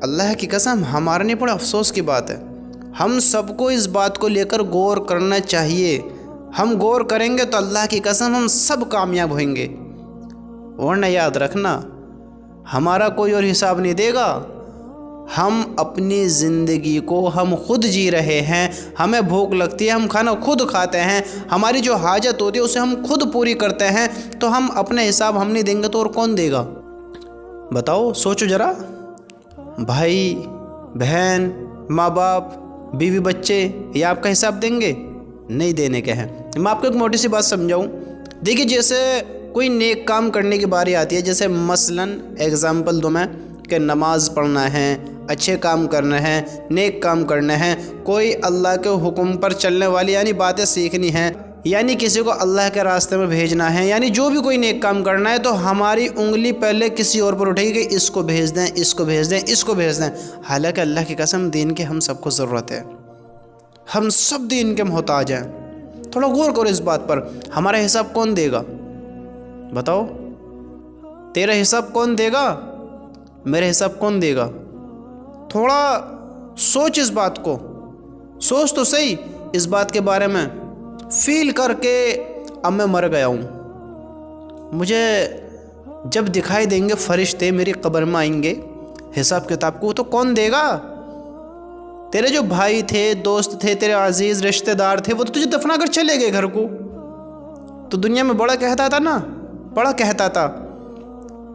اللہ کی قسم ہمارے لیے بڑے افسوس کی بات ہے۔ ہم سب کو اس بات کو لے کر غور کرنا چاہیے۔ ہم غور کریں گے تو اللہ کی قسم ہم سب کامیاب ہوئیں گے۔ ورنہ یاد رکھنا ہمارا کوئی اور حساب نہیں دے گا۔ ہم اپنی زندگی کو ہم خود جی رہے ہیں۔ ہمیں بھوک لگتی ہے، ہم کھانا خود کھاتے ہیں، ہماری جو حاجت ہوتی ہے اسے ہم خود پوری کرتے ہیں، تو ہم اپنے حساب ہم نہیں دیں گے تو اور کون دے گا؟ بتاؤ، سوچو ذرا۔ بھائی بہن، ماں باپ، بیوی بچے یہ آپ کا حساب دیں گے؟ نہیں دینے کے ہیں۔ میں آپ کو ایک موٹی سی بات سمجھاؤں۔ دیکھیے، جیسے کوئی نیک کام کرنے کی باری آتی ہے، جیسے مثلاً ایگزامپل دوں میں کہ نماز پڑھنا ہے، اچھے کام کرنے ہیں، نیک کام کرنے ہیں، کوئی اللہ کے حکم پر چلنے والی یعنی باتیں سیکھنی ہیں، یعنی کسی کو اللہ کے راستے میں بھیجنا ہے، یعنی جو بھی کوئی نیک کام کرنا ہے، تو ہماری انگلی پہلے کسی اور پر اٹھے گی کہ اس کو بھیج دیں، اس کو بھیج دیں، اس کو بھیج دیں۔ حالانکہ اللہ کی قسم دین کی ہم سب کو ضرورت ہے، ہم سب دین کے محتاج ہیں۔ تھوڑا غور کرو اس بات پر۔ ہمارا حساب کون دے گا؟ بتاؤ، تیرا حساب کون دے گا؟ میرا حساب کون دے گا؟ تھوڑا سوچ اس بات کو، سوچ تو صحیح اس بات کے بارے میں۔ فیل کر کے اب میں مر گیا ہوں، مجھے جب دکھائی دیں گے فرشتے میری قبر میں آئیں گے حساب کتاب کو، تو کون دے گا؟ تیرے جو بھائی تھے، دوست تھے، تیرے عزیز رشتہ دار تھے، وہ تو تجھے دفنا کر چلے گئے گھر کو۔ تو دنیا میں بڑا کہتا تھا نا، بڑا کہتا تھا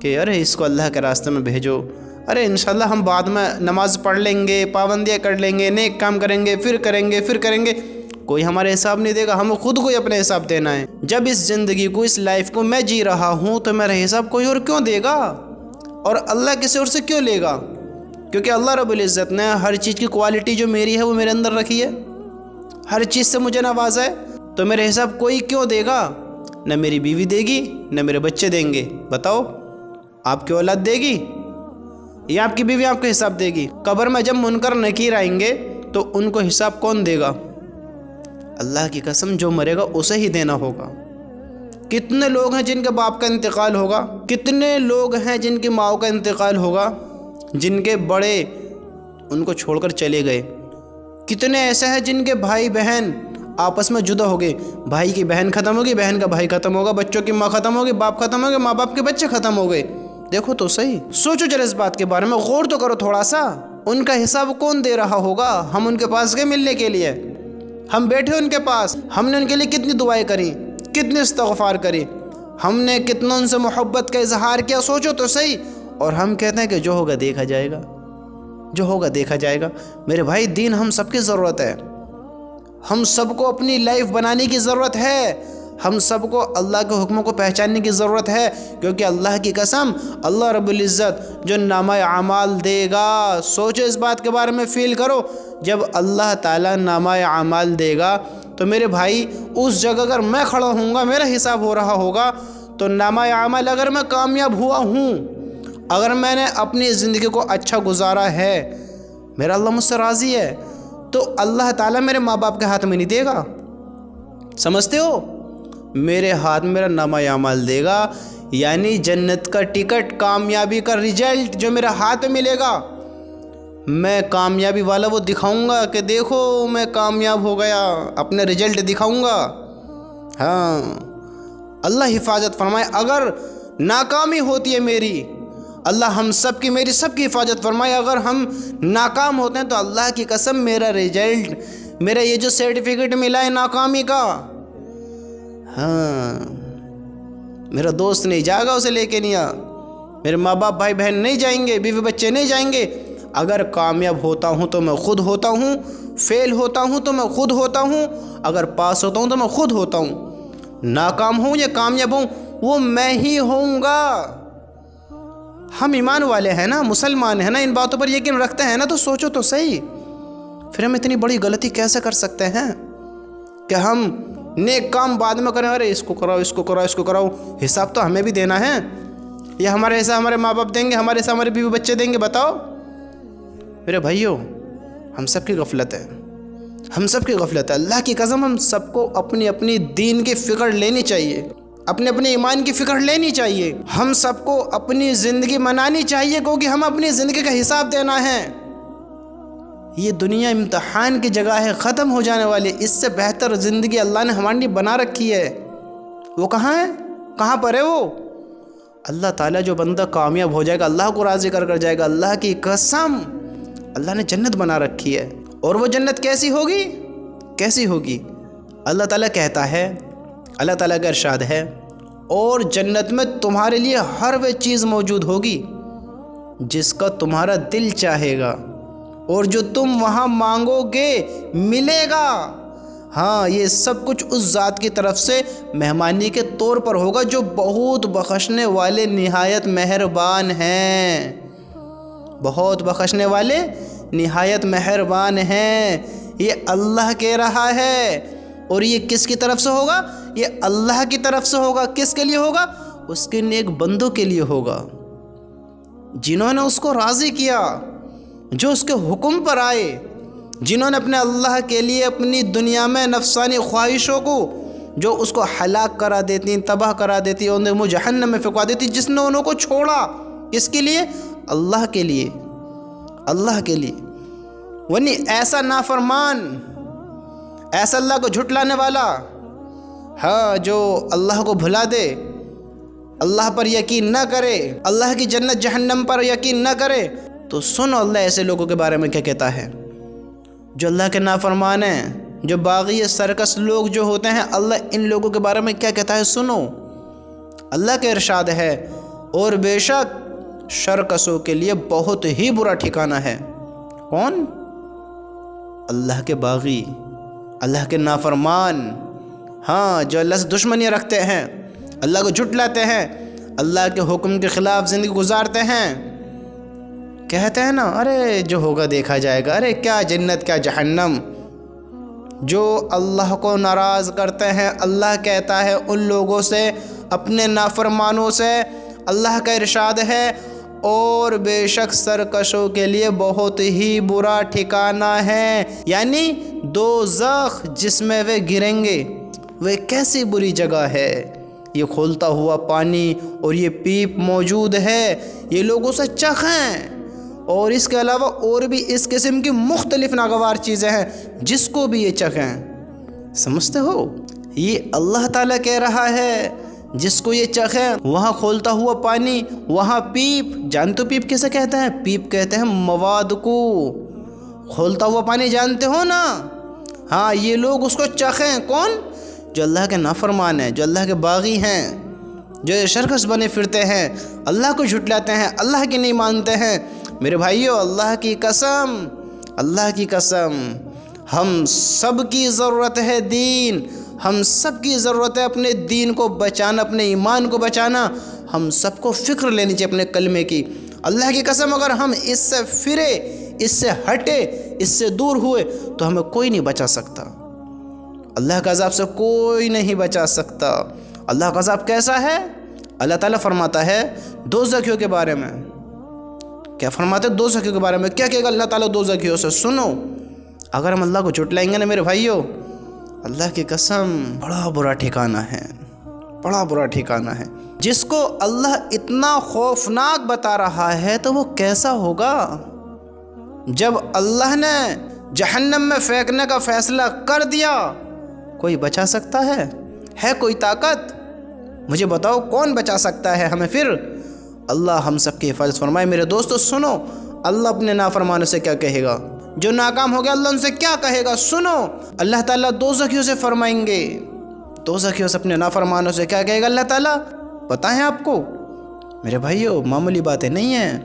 کہ ارے اس کو اللہ کے راستے میں بھیجو، ارے انشاءاللہ ہم بعد میں نماز پڑھ لیں گے، پابندیاں کر لیں گے، نیک کام کریں گے، پھر کریں گے، پھر کریں گے۔ کوئی ہمارے حساب نہیں دے گا، ہم خود کو ہی اپنے حساب دینا ہے۔ جب اس زندگی کو، اس لائف کو میں جی رہا ہوں تو میرا حساب کوئی اور کیوں دے گا؟ اور اللہ کسی اور سے کیوں لے گا؟ کیونکہ اللہ رب العزت نے ہر چیز کی کوالٹی جو میری ہے وہ میرے اندر رکھی ہے، ہر چیز سے مجھے نوازا ہے، تو میرے حساب کوئی کیوں دے گا؟ نہ میری بیوی دے گی، نہ میرے بچے دیں گے۔ بتاؤ، آپ کی اولاد دے گی یا آپ کی بیوی آپ کو حساب دے گی؟ قبر میں جب منکر نکیر آئیں گے تو ان کو حساب کون دے گا؟ اللہ کی قسم جو مرے گا اسے ہی دینا ہوگا۔ کتنے لوگ ہیں جن کے باپ کا انتقال ہوگا، کتنے لوگ ہیں جن کی ماں کا انتقال ہوگا، جن کے بڑے ان کو چھوڑ کر چلے گئے، کتنے ایسے ہیں جن کے بھائی بہن آپس میں جدا ہو گئے، بھائی کی بہن ختم ہوگی، بہن کا بھائی ختم ہوگا، بچوں کی ماں ختم ہوگی، باپ ختم ہو گئے، ماں باپ کے بچے ختم ہو گئے۔ دیکھو تو صحیح، سوچو ذرا اس بات کے بارے میں، غور تو کرو تھوڑا سا۔ ان کا حساب کون دے رہا ہوگا؟ ہم ان کے پاس گئے ملنے کے لیے، ہم بیٹھے ان کے پاس، ہم نے ان کے لیے کتنی دعائیں کریں، کتنے استغفار کریں، ہم نے کتنا ان سے محبت کا اظہار کیا، سوچو تو صحیح۔ اور ہم کہتے ہیں کہ جو ہوگا دیکھا جائے گا، جو ہوگا دیکھا جائے گا۔ میرے بھائی، دین ہم سب کی ضرورت ہے، ہم سب کو اپنی لائف بنانے کی ضرورت ہے، ہم سب کو اللہ کے حکموں کو پہچاننے کی ضرورت ہے، کیونکہ اللہ کی قسم اللہ رب العزت جو نامہ اعمال دے گا، سوچو اس بات کے بارے میں، فیل کرو، جب اللہ تعالیٰ نامہ اعمال دے گا تو میرے بھائی اس جگہ اگر میں کھڑا ہوں گا، میرا حساب ہو رہا ہوگا، تو نامہ اعمال اگر میں کامیاب ہوا ہوں، اگر میں نے اپنی زندگی کو اچھا گزارا ہے، میرا اللہ مجھ سے راضی ہے، تو اللہ تعالیٰ میرے ماں باپ کے ہاتھ میں نہیں دے گا، سمجھتے ہو؟ میرے ہاتھ میں میرا نامہ اعمال دے گا، یعنی جنت کا ٹکٹ، کامیابی کا رزلٹ جو میرے ہاتھ میں ملے گا، میں کامیابی والا وہ دکھاؤں گا کہ دیکھو میں کامیاب ہو گیا، اپنے رزلٹ دکھاؤں گا۔ ہاں، اللہ حفاظت فرمائے، اگر ناکامی ہوتی ہے میری، اللہ ہم سب کی، میری سب کی حفاظت فرمائے، اگر ہم ناکام ہوتے ہیں تو اللہ کی قسم میرا رزلٹ، میرا یہ جو سرٹیفکیٹ ملا ہے ناکامی کا، ہاں، میرا دوست نہیں جائے گا اسے لے کے، نہیں آ، میرے ماں باپ بھائی بہن نہیں جائیں گے، بیوی بچے نہیں جائیں گے۔ اگر کامیاب ہوتا ہوں تو میں خود ہوتا ہوں، فیل ہوتا ہوں تو میں خود ہوتا ہوں، اگر پاس ہوتا ہوں تو میں خود ہوتا ہوں، ناکام ہوں یا کامیاب ہوں وہ میں ہی ہوں گا۔ ہم ایمان والے ہیں نا، مسلمان ہیں نا، ان باتوں پر یقین رکھتے ہیں نا، تو سوچو تو صحیح، پھر ہم اتنی بڑی غلطی کیسے کر سکتے ہیں کہ ہم نیک کام بعد میں کریں، ارے اس کو کراؤ، اس کو کراؤ، اس کو کراؤ، حساب تو ہمیں بھی دینا ہے، یا ہمارے حساب ہمارے ماں باپ دیں گے، ہمارے حساب ہمارے بیوی بچے دیں گے؟ بتاؤ میرے بھائیو، ہم سب کی غفلت ہے، ہم سب کی غفلت ہے۔ اللہ کی قسم ہم سب کو اپنی اپنی دین کی فکر لینی چاہیے، اپنے اپنے ایمان کی فکر لینی چاہیے، ہم سب کو اپنی زندگی منانی چاہیے، کیونکہ ہم اپنی زندگی کا حساب دینا ہے۔ یہ دنیا امتحان کی جگہ ہے، ختم ہو جانے والی، اس سے بہتر زندگی اللہ نے ہمارے لیے بنا رکھی ہے۔ وہ کہاں ہے؟ کہاں پر ہے وہ؟ اللہ تعالیٰ جو بندہ کامیاب ہو جائے گا، اللہ کو راضی کر جائے گا، اللہ کی قسم اللہ نے جنت بنا رکھی ہے۔ اور وہ جنت کیسی ہوگی؟ کیسی ہوگی؟ اللہ تعالیٰ کہتا ہے، اللہ تعالیٰ کا ارشاد ہے، اور جنت میں تمہارے لیے ہر وہ چیز موجود ہوگی جس کا تمہارا دل چاہے گا، اور جو تم وہاں مانگو گے ملے گا۔ ہاں، یہ سب کچھ اس ذات کی طرف سے مہمانی کے طور پر ہوگا جو بہت بخشنے والے نہایت مہربان ہیں، بہت بخشنے والے نہایت مہربان ہیں۔ یہ اللہ کہہ رہا ہے، اور یہ کس کی طرف سے ہوگا؟ یہ اللہ کی طرف سے ہوگا۔ کس کے لیے ہوگا؟ اس کے نیک بندوں کے لیے ہوگا، جنہوں نے اس کو راضی کیا، جو اس کے حکم پر آئے، جنہوں نے اپنے اللہ کے لیے اپنی دنیا میں نفسانی خواہشوں کو جو اس کو ہلاک کرا دیتی، تباہ کرا دیتی، انہیں وہ جہنم میں پھینکوا دیتی، جس نے انہوں کو چھوڑا۔ کس کے لیے؟ اللہ کے لیے، اللہ کے لیے۔ ورنہ ایسا نافرمان، ایسا اللہ کو جھٹلانے والا، ہاں، جو اللہ کو بھلا دے، اللہ پر یقین نہ کرے، اللہ کی جنت جہنم پر یقین نہ کرے، تو سنو اللہ ایسے لوگوں کے بارے میں کیا کہتا ہے، جو اللہ کے نافرمان ہیں، جو باغی سرکش لوگ جو ہوتے ہیں، اللہ ان لوگوں کے بارے میں کیا کہتا ہے سنو۔ اللہ کا ارشاد ہے، اور بے شک شرکشوں کے لیے بہت ہی برا ٹھکانہ ہے۔ کون؟ اللہ کے باغی، اللہ کے نافرمان، ہاں، جو اللہ سے دشمنی رکھتے ہیں، اللہ کو جھٹلاتے ہیں، اللہ کے حکم کے خلاف زندگی گزارتے ہیں، کہتے ہیں نا، ارے جو ہوگا دیکھا جائے گا، ارے کیا جنت کیا جہنم۔ جو اللہ کو ناراض کرتے ہیں، اللہ کہتا ہے ان لوگوں سے، اپنے نافرمانوں سے، اللہ کا ارشاد ہے، اور بے شک سرکشوں کے لیے بہت ہی برا ٹھکانہ ہے، یعنی دوزخ جس میں وہ گریں گے، وہ کیسی بری جگہ ہے۔ یہ کھولتا ہوا پانی اور یہ پیپ موجود ہے، یہ لوگوں سے چکھیں، اور اس کے علاوہ اور بھی اس قسم کی مختلف ناگوار چیزیں ہیں جس کو بھی یہ چکھیں۔ سمجھتے ہو؟ یہ اللہ تعالیٰ کہہ رہا ہے، جس کو یہ چکھیں، وہاں کھولتا ہوا پانی، وہاں پیپ۔ جانتے ہو پیپ کیسے کہتے ہیں؟ پیپ کہتے ہیں مواد کو، کھولتا ہوا پانی جانتے ہو نا؟ ہاں، یہ لوگ اس کو چکھیں۔ کون؟ جو اللہ کے نافرمان ہیں، جو اللہ کے باغی ہیں، جو شرکش بنے پھرتے ہیں، اللہ کو جھٹلاتے ہیں، اللہ کی نہیں مانتے ہیں۔ میرے بھائیو، اللہ کی قسم، اللہ کی قسم، ہم سب کی ضرورت ہے دین، ہم سب کی ضرورت ہے اپنے دین کو بچانا، اپنے ایمان کو بچانا۔ ہم سب کو فکر لینی چاہیے اپنے کلمے کی۔ اللہ کی قسم، اگر ہم اس سے پھرے، اس سے ہٹے، اس سے دور ہوئے، تو ہمیں کوئی نہیں بچا سکتا۔ اللہ کا عذاب سے کوئی نہیں بچا سکتا۔ اللہ کا عذاب کیسا ہے؟ اللہ تعالیٰ فرماتا ہے دوزخیوں کے بارے میں، کیا فرماتے ہیں دوزخیوں کے بارے میں؟ کیا کہے گا اللہ تعالیٰ دوزخیوں سے؟ سنو، اگر ہم اللہ کو جھٹلائیں گے نا میرے بھائیو، اللہ کی قسم بڑا برا ٹھکانہ ہے، بڑا برا ٹھکانہ ہے۔ جس کو اللہ اتنا خوفناک بتا رہا ہے تو وہ کیسا ہوگا؟ جب اللہ نے جہنم میں پھینکنے کا فیصلہ کر دیا، کوئی بچا سکتا ہے کوئی طاقت؟ مجھے بتاؤ کون بچا سکتا ہے ہمیں پھر؟ اللہ ہم سب کی حفاظت فرمائے۔ میرے دوستو سنو، اللہ اپنے نافرمانوں سے کیا کہے گا؟ جو ناکام ہو گیا اللہ ان سے کیا کہے گا؟ سنو، اللہ تعالیٰ دوزخیوں سے فرمائیں گے، دوزخیوں سے اپنے نافرمانوں سے کیا کہے گا اللہ تعالیٰ؟ پتہ ہے آپ کو؟ میرے بھائیو، معمولی باتیں نہیں ہیں،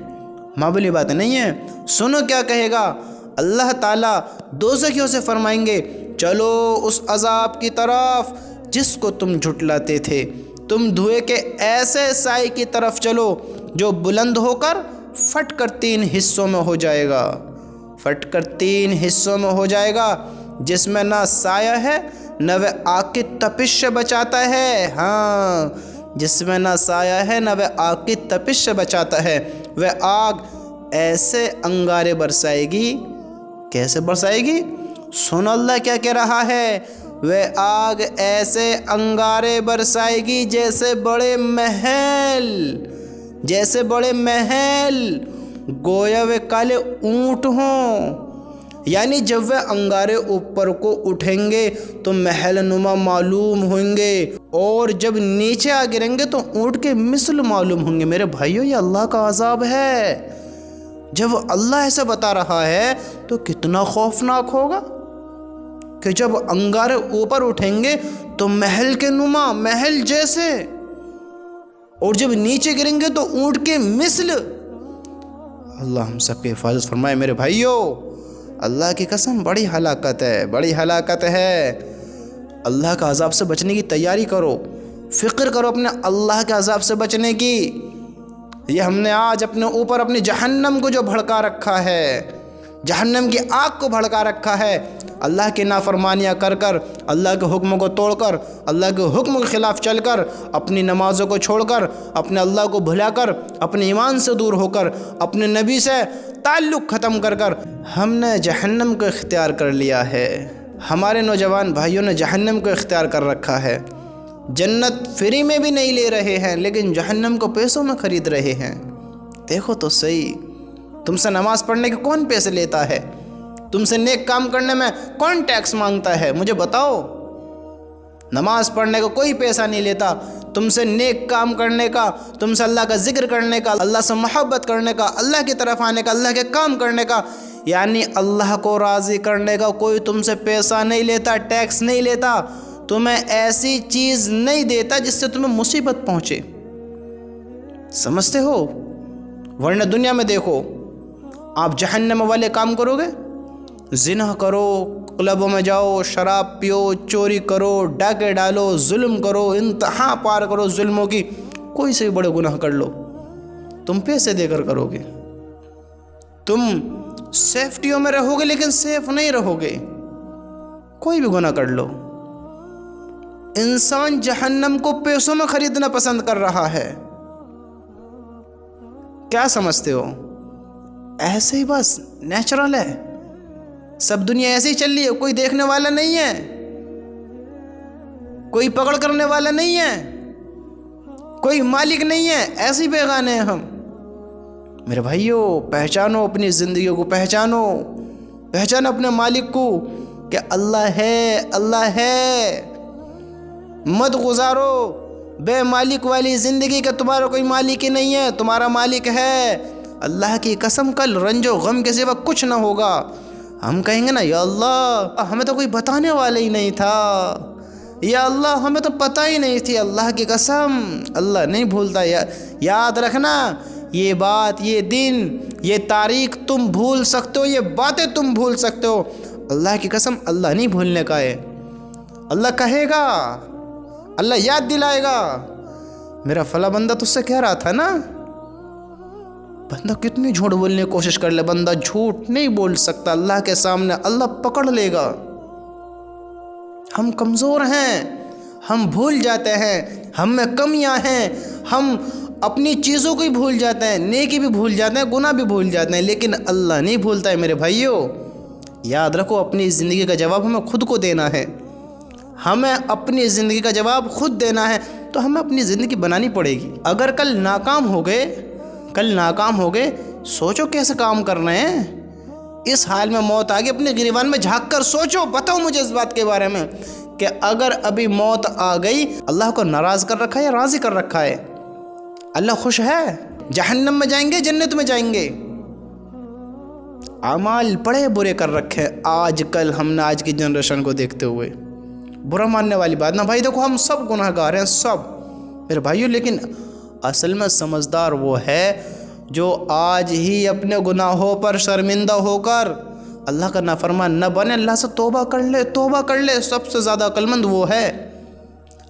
معمولی باتیں نہیں ہیں۔ سنو کیا کہے گا اللہ تعالیٰ، دوزخیوں سے فرمائیں گے، چلو اس عذاب کی طرف جس کو تم جھٹلاتے تھے، تم دھوئے کے ایسے سائے کی طرف چلو جو بلند ہو کر پھٹ کر 3 حصوں میں ہو جائے گا، پھٹ کر 3 حصوں میں ہو جائے گا، جس میں نہ سایہ ہے نہ وہ آگ کی تپش سے بچاتا ہے۔ ہاں، جس میں نہ سایہ ہے نہ وہ آگ کی تپش سے بچاتا ہے۔ وہ آگ ایسے انگارے برسائے گی، کیسے برسائے گی؟ سن اللہ کیا کہہ رہا ہے، وہ آگ ایسے انگارے برسائے گی جیسے بڑے محل گویا وہ کالے اونٹ ہوں۔ یعنی جب وہ انگارے اوپر کو اٹھیں گے تو محل نما معلوم ہوں گے، اور جب نیچے آ گریں گے تو اونٹ کے مثل معلوم ہوں گے۔ میرے بھائیو، یہ اللہ کا عذاب ہے۔ جب اللہ ایسا بتا رہا ہے تو کتنا خوفناک ہوگا کہ جب انگارے اوپر اٹھیں گے تو محل کے نما، محل جیسے، اور جب نیچے گریں گے تو اونٹ کے مثل۔ اللہ ہم سب کی حفاظت فرمائے میرے بھائیو۔ اللہ کی قسم بڑی ہلاکت ہے، بڑی ہلاکت ہے۔ اللہ کا عذاب سے بچنے کی تیاری کرو، فکر کرو اپنے اللہ کے عذاب سے بچنے کی۔ یہ ہم نے آج اپنے اوپر اپنی جہنم کو جو بھڑکا رکھا ہے، جہنم کی آگ کو بھڑکا رکھا ہے، اللہ کی نافرمانیاں کر کر، اللہ کے حکم کو توڑ کر، اللہ کے حکم کے خلاف چل کر، اپنی نمازوں کو چھوڑ کر، اپنے اللہ کو بھلا کر، اپنے ایمان سے دور ہو کر، اپنے نبی سے تعلق ختم کر کر ہم نے جہنم کو اختیار کر لیا ہے۔ ہمارے نوجوان بھائیوں نے جہنم کو اختیار کر رکھا ہے۔ جنت فری میں بھی نہیں لے رہے ہیں، لیکن جہنم کو پیسوں میں خرید رہے ہیں۔ دیکھو تو صحیح، تم سے نماز پڑھنے کے کون پیسے لیتا ہے؟ تم سے نیک کام کرنے میں کون ٹیکس مانگتا ہے؟ مجھے بتاؤ۔ نماز پڑھنے کا کوئی پیسہ نہیں لیتا، تم سے نیک کام کرنے کا، تم سے اللہ کا ذکر کرنے کا، اللہ سے محبت کرنے کا، اللہ کی طرف آنے کا، اللہ کے کام کرنے کا، یعنی اللہ کو راضی کرنے کا کوئی تم سے پیسہ نہیں لیتا، ٹیکس نہیں لیتا، تمہیں ایسی چیز نہیں دیتا جس سے تمہیں مصیبت پہنچے۔ سمجھتے ہو؟ ورنہ دنیا میں دیکھو، آپ جہنم والے کام کرو گے، زنا کرو، کلبوں میں جاؤ، شراب پیو، چوری کرو، ڈاکے ڈالو، ظلم کرو، انتہا پار کرو ظلموں کی، کوئی سے بھی بڑے گناہ کر لو، تم پیسے دے کر کرو گے۔ تم سیفٹیوں میں رہو گے لیکن سیف نہیں رہو گے، کوئی بھی گناہ کر لو۔ انسان جہنم کو پیسوں میں خریدنا پسند کر رہا ہے۔ کیا سمجھتے ہو؟ ایسے ہی بس نیچرل ہے، سب دنیا ایسے ہی چل رہی ہے، کوئی دیکھنے والا نہیں ہے، کوئی پکڑ کرنے والا نہیں ہے، کوئی مالک نہیں ہے، ایسے ہی بیگانے ہیں ہم۔ میرے بھائیو، پہچانو اپنی زندگیوں کو، پہچانو اپنے مالک کو کہ اللہ ہے، اللہ ہے۔ مت گزارو بے مالک والی زندگی کہ تمہارا کوئی مالک ہی نہیں ہے، تمہارا مالک ہے۔ اللہ کی قسم کل رنج و غم کے سوا کچھ نہ ہوگا۔ ہم کہیں گے نا، یا اللہ ہمیں تو کوئی بتانے والا ہی نہیں تھا، یا اللہ ہمیں تو پتہ ہی نہیں تھی۔ اللہ کی قسم اللہ نہیں بھولتا۔ یاد رکھنا، یہ بات، یہ دن، یہ تاریخ تم بھول سکتے ہو، یہ باتیں تم بھول سکتے ہو، اللہ کی قسم اللہ نہیں بھولنے کا ہے۔ اللہ کہے گا، اللہ یاد دلائے گا، میرا فلاں بندہ تجھ سے کہہ رہا تھا نا۔ بندہ کتنی جھوٹ بولنے کی کوشش کر لے، بندہ جھوٹ نہیں بول سکتا اللہ کے سامنے، اللہ پکڑ لے گا۔ ہم کمزور ہیں، ہم بھول جاتے ہیں، ہم میں کمیاں ہیں، ہم اپنی چیزوں کو ہی بھول جاتے ہیں، نیکی بھی بھول جاتے ہیں، گناہ بھی بھول جاتے ہیں، لیکن اللہ نہیں بھولتا ہے۔ میرے بھائیو یاد رکھو، اپنی زندگی کا جواب ہمیں خود کو دینا ہے، ہمیں اپنی زندگی کا جواب خود دینا ہے، تو ہمیں اپنی زندگی بنانی پڑے گی۔ اگر کل ناکام ہو گئے، سوچو کیسے کام کر رہے ہیں۔ اس حال میں موت آگے اپنے گریبان میں جھانک کر سوچو، بتاؤ مجھے اس بات کے بارے میں کہ اگر ابھی موت آ گئی، اللہ کو ناراض کر رکھا ہے یا راضی کر رکھا ہے؟ اللہ خوش ہے؟ جہنم میں جائیں گے، جنت میں جائیں گے؟ اعمال بڑے برے کر رکھے آج کل ہم نے، آج کی جنریشن کو دیکھتے ہوئے۔ برا ماننے والی بات نہ بھائی، دیکھو ہم سب گناہ گار ہیں، سب میرے بھائیو، لیکن اصل میں سمجھدار وہ ہے جو آج ہی اپنے گناہوں پر شرمندہ ہو کر اللہ کا نافرمان نہ بنے، اللہ سے توبہ کر لے۔ سب سے زیادہ عقل مند وہ ہے۔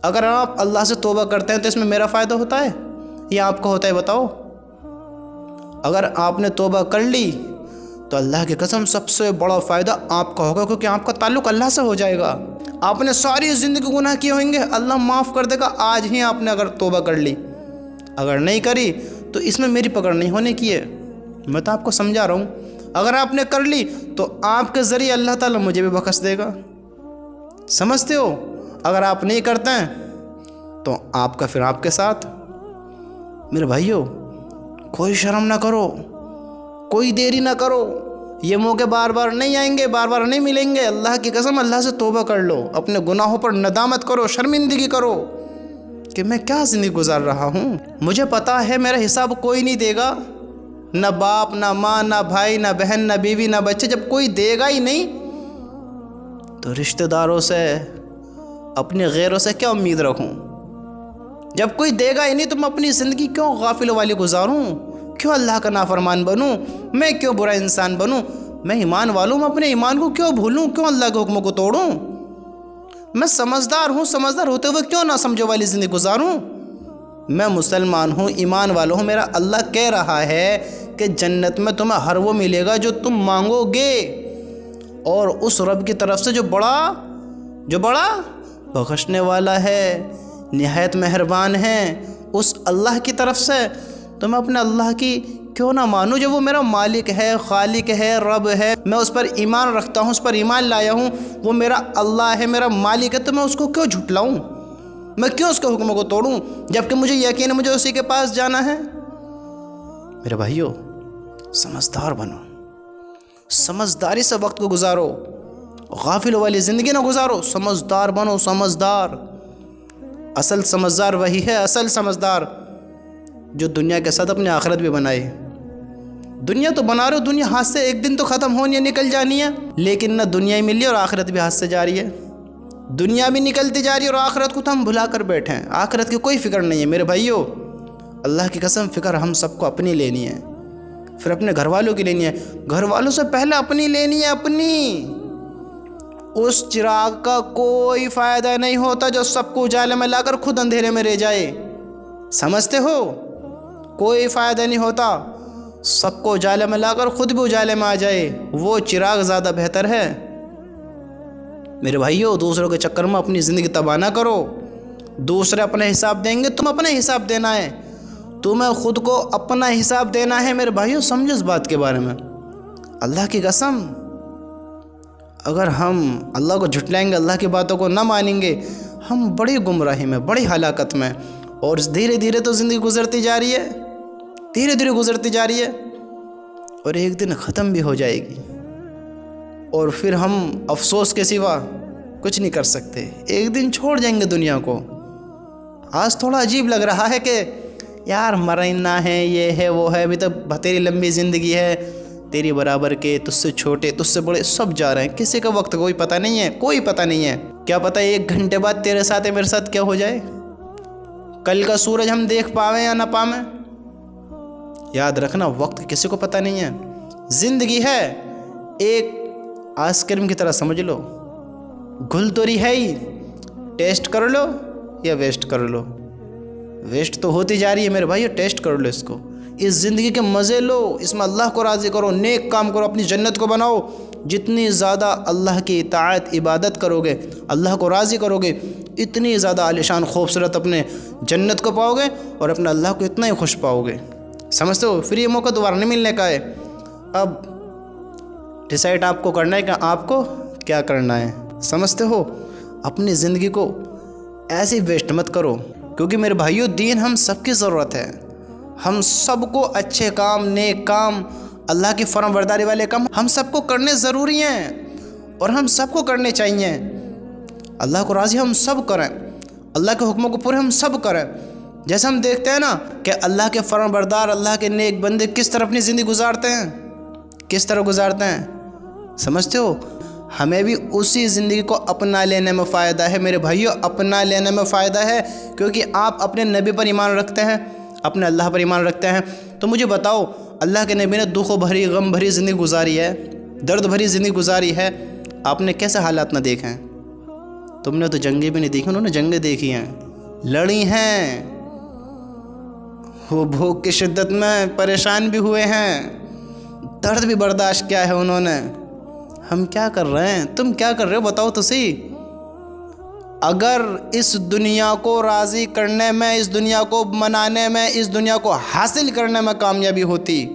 اگر آپ اللہ سے توبہ کرتے ہیں تو اس میں میرا فائدہ ہوتا ہے یا آپ کا ہوتا ہے؟ بتاؤ۔ اگر آپ نے توبہ کر لی تو اللہ کی قسم سب سے بڑا فائدہ آپ کا ہوگا، کیونکہ آپ کا تعلق اللہ سے ہو جائے گا۔ آپ نے ساری زندگی گناہ کیے ہوئیں گے، اللہ معاف کر دے گا آج ہی آپ نے اگر توبہ کر لی۔ اگر نہیں کری تو اس میں میری پکڑ نہیں ہونے کی ہے، میں تو آپ کو سمجھا رہا ہوں۔ اگر آپ نے کر لی تو آپ کے ذریعے اللہ تعالیٰ مجھے بھی بخش دے گا۔ سمجھتے ہو؟ اگر آپ نہیں کرتے ہیں تو آپ کا پھر آپ کے ساتھ۔ میرے بھائیو، کوئی شرم نہ کرو، کوئی دیری نہ کرو، یہ موقع بار بار نہیں آئیں گے، بار بار نہیں ملیں گے۔ اللہ کی قسم اللہ سے توبہ کر لو، اپنے گناہوں پر ندامت کرو، شرمندگی کرو کہ میں کیا زندگی گزار رہا ہوں۔ مجھے پتا ہے میرا حساب کوئی نہیں دے گا، نہ باپ، نہ ماں، نہ بھائی، نہ بہن، نہ بیوی، نہ بچے۔ جب کوئی دے گا ہی نہیں تو رشتہ داروں سے، اپنے غیروں سے کیا امید رکھوں؟ جب کوئی دے گا ہی نہیں تو میں اپنی زندگی کیوں غافلوں والی گزاروں؟ کیوں اللہ کا نافرمان بنوں؟ میں کیوں برا انسان بنوں؟ میں ایمان والوں، میں اپنے ایمان کو کیوں بھولوں؟ کیوں اللہ کے حکموں کو توڑوں؟ میں سمجھدار ہوں، سمجھدار ہوتے ہوئے کیوں نہ سمجھو والی زندگی گزاروں؟ میں مسلمان ہوں، ایمان والوں ہوں، میرا اللہ کہہ رہا ہے کہ جنت میں تمہیں ہر وہ ملے گا جو تم مانگو گے، اور اس رب کی طرف سے جو بڑا بخشنے والا ہے، نہایت مہربان ہے، اس اللہ کی طرف سے۔ تو میں اپنے اللہ کی کیوں نہ مانوں جو وہ میرا مالک ہے، خالق ہے، رب ہے، میں اس پر ایمان رکھتا ہوں، اس پر ایمان لایا ہوں، وہ میرا اللہ ہے، میرا مالک ہے، تو میں اس کو کیوں جھٹلاؤں؟ میں کیوں اس کے حکموں کو توڑوں جبکہ مجھے یقین ہے مجھے اسی کے پاس جانا ہے؟ میرے بھائیو، سمجھدار بنو، سمجھداری سے وقت کو گزارو، غافل والی زندگی نہ گزارو، سمجھدار بنو، سمجھدار۔ اصل سمجھدار وہی ہے، اصل سمجھدار جو دنیا کے ساتھ اپنی آخرت بھی بنائے۔ دنیا تو بنا رہے ہو، دنیا ہاتھ سے ایک دن تو ختم ہونی ہے، نکل جانی ہے، لیکن نہ دنیا ہی ملی اور آخرت بھی ہاتھ سے جا رہی ہے۔ دنیا بھی نکلتی جا رہی ہے اور آخرت کو تو ہم بھلا کر بیٹھے ہیں، آخرت کی کوئی فکر نہیں ہے۔ میرے بھائیو، اللہ کی قسم فکر ہم سب کو اپنی لینی ہے، پھر اپنے گھر والوں کی لینی ہے، گھر والوں سے پہلے اپنی لینی ہے، اپنی۔ اس چراغ کا کوئی فائدہ نہیں ہوتا جو سب کو اجالے میں لا کر خود اندھیرے میں رہ جائے، سمجھتے ہو؟ کوئی فائدہ نہیں ہوتا، سب کو اجالے میں لا کر خود بھی اجالے میں آ جائے، وہ چراغ زیادہ بہتر ہے۔ میرے بھائیو، دوسروں کے چکر میں اپنی زندگی تباہ نہ کرو۔ دوسرے اپنا حساب دیں گے، تم اپنا حساب دینا ہے، تمہیں خود کو اپنا حساب دینا ہے۔ میرے بھائیو، سمجھو اس بات کے بارے میں۔ اللہ کی قسم، اگر ہم اللہ کو جھٹلائیں گے، اللہ کی باتوں کو نہ مانیں گے، ہم بڑی گمراہی میں، بڑی ہلاکت میں، اور دھیرے دھیرے تو زندگی گزرتی جا رہی ہے، دھیرے دھیرے گزرتی جا رہی ہے، اور ایک دن ختم بھی ہو جائے گی، اور پھر ہم افسوس کے سوا کچھ نہیں کر سکتے، ایک دن چھوڑ جائیں گے دنیا کو۔ آج تھوڑا عجیب لگ رہا ہے کہ یار مرنا ہے، یہ ہے، وہ ہے، ابھی تو تیری لمبی زندگی ہے، تیری برابر کے، تجھ سے چھوٹے، تجھ سے بڑے سب جا رہے ہیں، کسی کا وقت کوئی پتہ نہیں ہے، کوئی پتہ نہیں ہے۔ کیا پتہ ایک گھنٹے بعد تیرے ساتھ میرے ساتھ کیا ہو جائے، کل کا سورج ہم دیکھ پاویں یا نہ پاویں۔ یاد رکھنا، وقت کسی کو پتہ نہیں ہے، زندگی ہے ایک آئس کریم کی طرح سمجھ لو، گھل تو رہی ہے ہی، ٹیسٹ کر لو یا ویسٹ کر لو، ویسٹ تو ہوتی جا رہی ہے میرے بھائی، ٹیسٹ کر لو اس کو، اس زندگی کے مزے لو، اس میں اللہ کو راضی کرو، نیک کام کرو، اپنی جنت کو بناؤ۔ جتنی زیادہ اللہ کی اطاعت عبادت کرو گے، اللہ کو راضی کرو گے، اتنی زیادہ عالیشان خوبصورت اپنے جنت کو پاؤ گے، اور اپنے اللہ کو اتنا ہی خوش پاؤ گے۔ سمجھتے ہو؟ پھر یہ موقع دوبارہ نہیں ملنے کا ہے۔ اب ڈیسائیڈ آپ کو کرنا ہے کہ آپ کو کیا کرنا ہے، سمجھتے ہو؟ اپنی زندگی کو ایسے ویسٹ مت کرو، کیونکہ میرے بھائیو، دین ہم سب کی ضرورت ہے، ہم سب کو اچھے کام، نیک کام، اللہ کی فرمان برداری والے کام ہم سب کو کرنے ضروری ہیں، اور ہم سب کو کرنے چاہیے۔ اللہ کو راضی ہم سب کریں، اللہ کے حکموں کو پورے ہم سب کریں۔ جیسے ہم دیکھتے ہیں نا کہ اللہ کے فرمان بردار، اللہ کے نیک بندے کس طرح اپنی زندگی گزارتے ہیں، کس طرح گزارتے ہیں، سمجھتے ہو؟ ہمیں بھی اسی زندگی کو اپنا لینے میں فائدہ ہے میرے بھائیو، اپنا لینے میں فائدہ ہے، کیونکہ آپ اپنے نبی پر ایمان رکھتے ہیں، اپنے اللہ پر ایمان رکھتے ہیں۔ تو مجھے بتاؤ، اللہ کے نبی نے دکھ و بھری، غم بھری زندگی گزاری ہے، درد بھری زندگی گزاری ہے، آپ نے کیسے حالات نہ دیکھے ہیں؟ تم نے تو جنگیں بھی نہیں دیکھی، انہوں نے جنگیں دیکھی ہیں، لڑی ہیں، وہ بھوک کی شدت میں پریشان بھی ہوئے ہیں، درد بھی برداشت کیا ہے انہوں نے۔ ہم کیا کر رہے ہیں، تم کیا کر رہے ہو، بتاؤ تو صحیح۔ اگر اس دنیا کو راضی کرنے میں، اس دنیا کو منانے میں، اس دنیا کو حاصل کرنے میں کامیابی ہوتی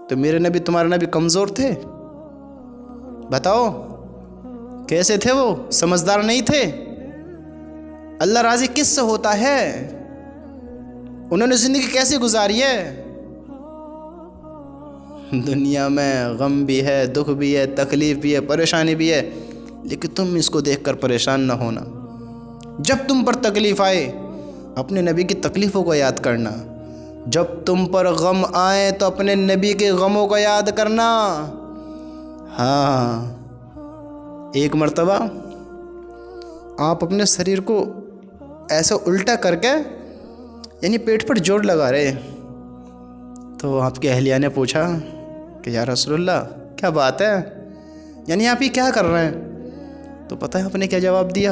تو میرے نبی، تمہارے نبی کمزور تھے؟ بتاؤ، کیسے تھے وہ؟ سمجھدار نہیں تھے؟ اللہ راضی کس سے ہوتا ہے؟ انہوں نے زندگی کیسے گزاری ہے؟ دنیا میں غم بھی ہے، دکھ بھی ہے، تکلیف بھی ہے، پریشانی بھی ہے، لیکن تم اس کو دیکھ کر پریشان نہ ہونا۔ جب تم پر تکلیف آئے اپنے نبی کی تکلیفوں کو یاد کرنا، جب تم پر غم آئے تو اپنے نبی کے غموں کو یاد کرنا۔ ہاں، ایک مرتبہ آپ اپنے شریر کو ایسا الٹا کر کے یعنی پیٹ پر جوڑ لگا رہے، تو آپ کی اہلیہ نے پوچھا کہ یا رسول اللہ کیا بات ہے، یعنی آپ یہ کیا کر رہے ہیں؟ تو پتہ ہے آپ نے کیا جواب دیا؟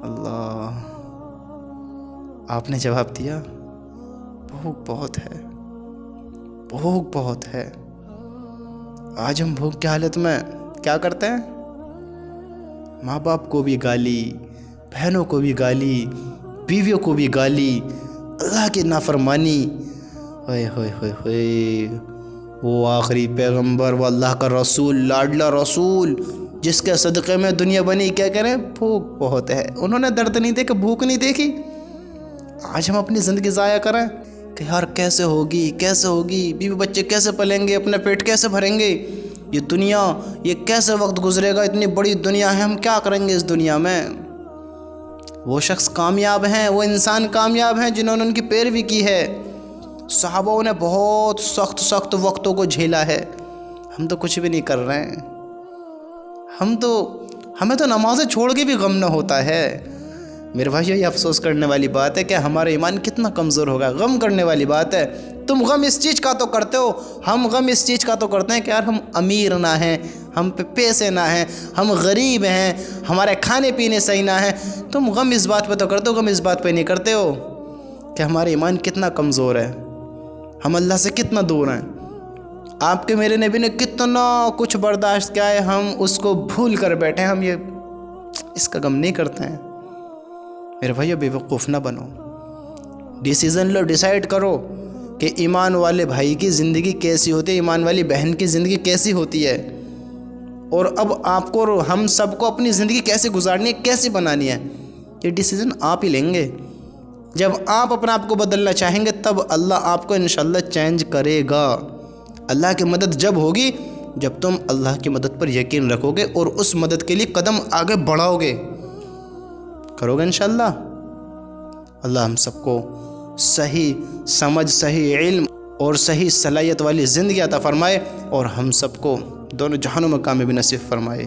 اللہ، آپ نے جواب دیا بھوک بہت ہے، بھوک بہت ہے۔ آج ہم بھوک کی حالت میں کیا کرتے ہیں؟ ماں باپ کو بھی گالی، بہنوں کو بھی گالی، بیویوں کو بھی گالی، اللہ کی نافرمانی۔ ہوئے ہوئے ہوئے ہوئے، وہ آخری پیغمبر، وہ اللہ کا رسول، لاڈلا رسول، جس کے صدقے میں دنیا بنی، کیا کریں؟ بھوک بہت ہے۔ انہوں نے درد نہیں دیکھا، بھوک نہیں دیکھی۔ آج ہم اپنی زندگی ضائع کریں کہ یار کیسے ہوگی، کیسے ہوگی، بیوی بچے کیسے پلیں گے، اپنا پیٹ کیسے بھریں گے، یہ دنیا، یہ کیسے وقت گزرے گا، اتنی بڑی دنیا ہے، ہم کیا کریں گے اس دنیا میں۔ وہ شخص کامیاب ہیں، وہ انسان کامیاب ہیں جنہوں نے ان کی پیروی کی ہے۔ صحابوں نے بہت سخت وقتوں کو جھیلا ہے، ہم تو کچھ بھی نہیں کر رہے ہیں۔ ہمیں تو نمازیں چھوڑ کے بھی غم نہ ہوتا ہے۔ میرے بھائیو، یہ افسوس کرنے والی بات ہے کہ ہمارا ایمان کتنا کمزور ہوگا، غم کرنے والی بات ہے۔ تم غم اس چیز کا تو کرتے ہو، ہم غم اس چیز کا تو کرتے ہیں کہ یار ہم امیر نہ ہیں، ہم پہ پیسے نہ ہیں، ہم غریب ہیں، ہمارے کھانے پینے صحیح نہ ہیں۔ تم غم اس بات پہ تو کرتے ہو، غم اس بات پہ نہیں کرتے ہو کہ ہمارا ایمان کتنا کمزور ہے، ہم اللہ سے کتنا دور ہیں۔ آپ کے میرے نبی نے کتنا کچھ برداشت کیا ہے، ہم اس کو بھول کر بیٹھے، ہم اس کا غم نہیں کرتے ہیں۔ میرے بھائیو، بے وقوف نہ بنو، ڈیسیزن لو، ڈیسائیڈ کرو کہ ایمان والے بھائی کی زندگی کیسی ہوتی ہے، ایمان والی بہن کی زندگی کیسی ہوتی ہے، اور اب آپ کو اور ہم سب کو اپنی زندگی کیسے گزارنی ہے، کیسے بنانی ہے، یہ ڈیسیزن آپ ہی لیں گے۔ جب آپ اپنا آپ کو بدلنا چاہیں گے تب اللہ آپ کو انشاءاللہ چینج کرے گا۔ اللہ کی مدد جب ہوگی جب تم اللہ کی مدد پر یقین رکھو گے اور اس مدد کے لیے قدم آگے بڑھاؤ گے، کرو گے انشاءاللہ۔ اللہ ہم سب کو صحیح سمجھ، صحیح علم اور صحیح صلاحیت والی زندگی عطا فرمائے، اور ہم سب کو دونوں جہانوں میں کامیابی نصیب فرمائے۔